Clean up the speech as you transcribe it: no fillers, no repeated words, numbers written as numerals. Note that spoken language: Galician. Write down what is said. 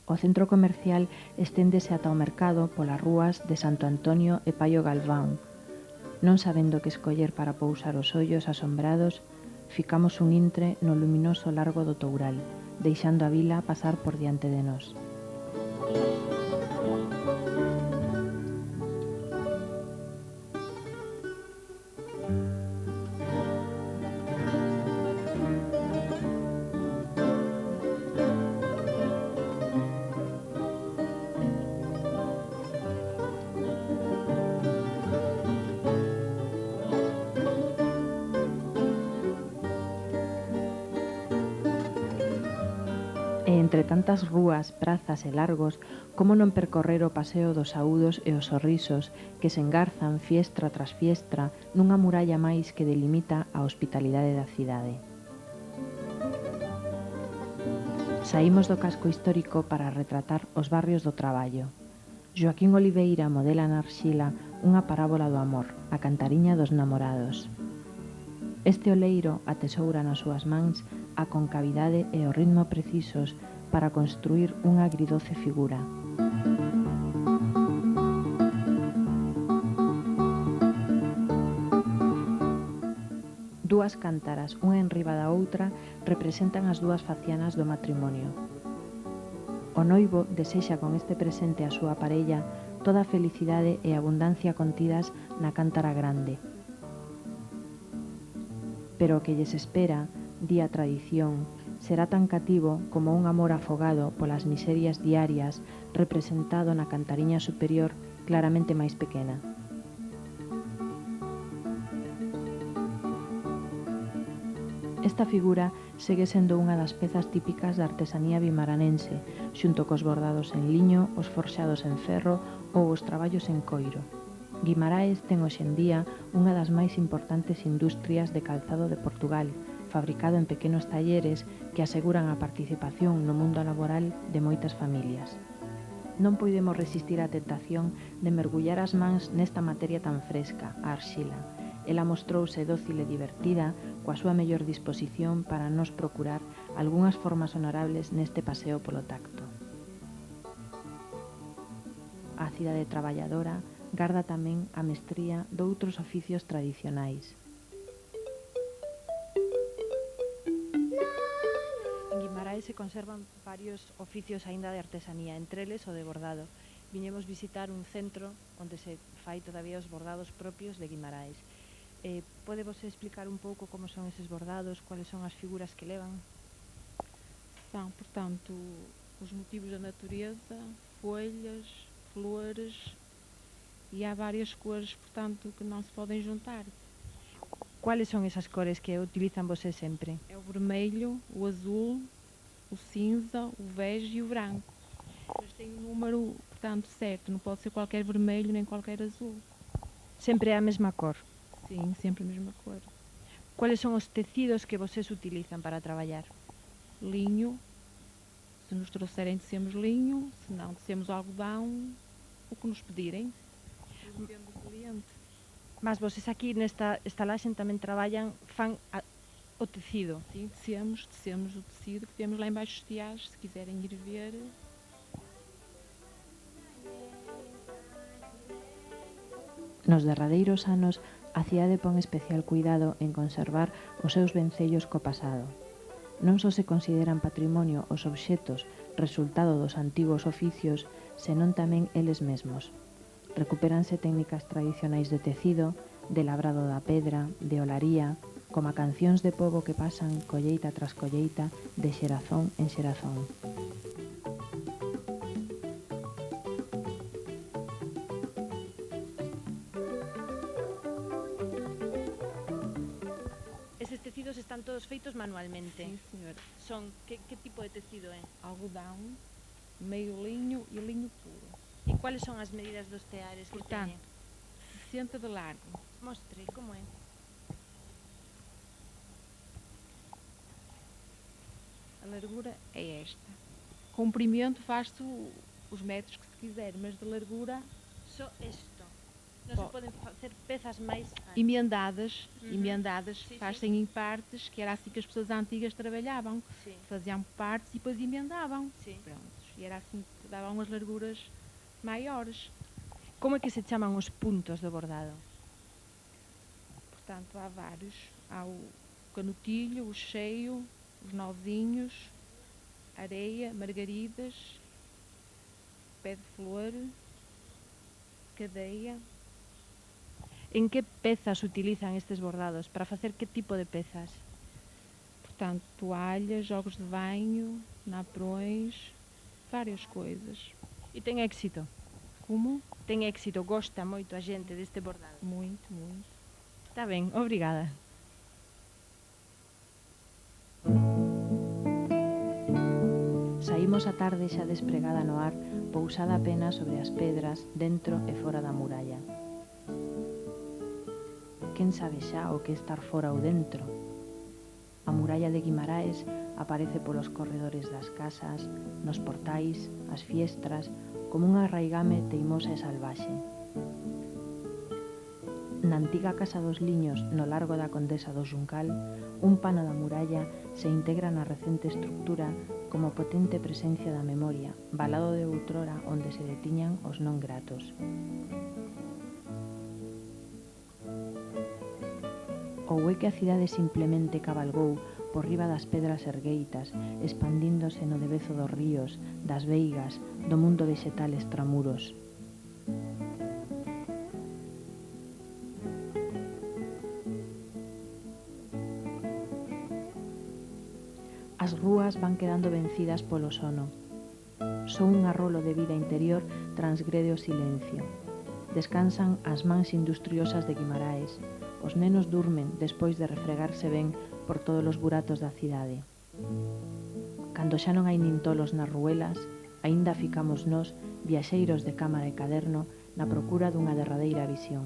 O centro comercial esténdese ata o mercado polas rúas de Santo Antonio e Paio Galván. Non sabendo que escoller para pousar os ollos asombrados, ficamos un intre no luminoso largo do Toural, deixando a vila pasar por diante de nós. E entre tantas rúas, prazas e largos, como non percorrer o paseo dos saúdos e os sorrisos que se engarzan fiestra tras fiestra nunha muralla máis que delimita a hospitalidade da cidade. Saímos do casco histórico para retratar os barrios do traballo. Joaquín Oliveira modela na arxila unha parábola do amor, a cantariña dos namorados. Este oleiro atesoura nas súas mans a concavidade e o ritmo precisos para construir unha agridoce figura. Dúas cántaras, unha enriba da outra, representan as dúas facianas do matrimonio. O noivo desexa con este presente a súa parella toda a felicidade e abundancia contidas na cántara grande. Pero o que lles espera, di a tradición, será tan cativo como un amor afogado polas miserias diarias representado na cantariña superior claramente máis pequena. Esta figura segue sendo unha das pezas típicas da artesanía vimaranense, xunto cos bordados en liño, os forxados en ferro ou os traballos en coiro. Guimaraes ten hoxendía unha das máis importantes industrias de calzado de Portugal, fabricado en pequenos talleres que aseguran a participación no mundo laboral de moitas familias. Non poidemos resistir a tentación de mergullar as mans nesta materia tan fresca, a arxila. Ela mostrouse dócil e divertida, coa súa mellor disposición para nos procurar algunhas formas honorables neste paseo polo tacto. A cidade traballadora garda tamén a mestría doutros oficios tradicionais. En Guimaraes se conservan varios oficios aínda de artesanía, entre eles o de bordado. Viñemos visitar un centro onde se fai todavía os bordados propios de Guimaraes. Pode você explicar un pouco como son eses bordados, cuáles son as figuras que levan? São, portanto, os motivos da natureza, folhas, flores, e há várias cores, portanto, que não se podem juntar. Quais são essas cores que utilizam você sempre? É o vermelho, o azul, o cinza, o bege e o branco. Mas tem um número, portanto, certo, não pode ser qualquer vermelho nem qualquer azul. Sempre é a mesma cor? Sim, sempre a mesma cor. Quais são os tecidos que vocês utilizam para trabalhar? Linho, se nos trouxerem tecemos linho, se não tecemos algodão, o que nos pedirem. Depende do cliente. Mas vocês aqui nesta estalagem também trabalham, fan o tecido? Sim, tecemos o tecido que temos lá embaixo dos tiares, se quiserem ir ver. Nos derradeiros anos, a cidade pon especial cuidado en conservar os seus vencellos co pasado. Non só se consideran patrimonio os obxetos resultado dos antigos oficios, senón tamén eles mesmos. Recupéranse técnicas tradicionais de tecido, de labrado da pedra, de olaría, como cancións de pobo que pasan colleita tras colleita de xerazón en xerazón. Eses tecidos están todos feitos manualmente? Sim, senhora. Son, que tipo de tecido é? Algodão, meio linho e linho puro. E quais são as medidas dos teares que Portanto, teñen? 60 de largo. Mostre, como é? A largura é esta. Comprimento faz-se os metros que se quiser, mas de largura... Só isto? Non se poden facer pezas máis emendadas, Sí, fazem em partes, que era assim que as pessoas antigas trabalhavam. Sí. Faziam partes e depois emendavam. Sí. Prontos. E era assim que davam as larguras maiores. Como é que se chaman os puntos do bordado? Portanto, há vários. Há o canutilho, o cheio, os nozinhos, areia, margaridas, pé de flor, cadeia. En que pezas utilizan estes bordados? Para facer que tipo de pezas? Portanto, toalhas, jogos de banho, naprões, várias coisas. E ten éxito? Como? Ten éxito, gosta moito a xente deste bordado? Muito, muito. Está ben, obrigada. Saímos a tarde xa despregada no ar, pousada apenas sobre as pedras, dentro e fora da muralla. Quen sabe xa o que estar fora ou dentro? A muralla de Guimaraes aparece polos corredores das casas, nos portais, as fiestras, como unha arraigame teimosa e salvaxe. Na antiga Casa dos Liños, no largo da Condesa do Xuncal, un pano da muralla se integra na recente estructura como potente presencia da memoria, valado de outrora onde se detiñan os non gratos. Ou é que a cidade simplemente cabalgou por riba das pedras ergueitas, expandíndose no devezo dos ríos, das veigas, do mundo vexetal extramuros. As rúas van quedando vencidas polo sono. Só un arrolo de vida interior transgrede o silencio. Descansan as mans industriosas de Guimaraes. Os nenos durmen despois de refregarse ben por todos os buratos da cidade. Cando xa non hai nin tolos nas ruelas, aínda ficamos nós, viaxeiros de cámara e caderno, na procura dunha derradeira visión.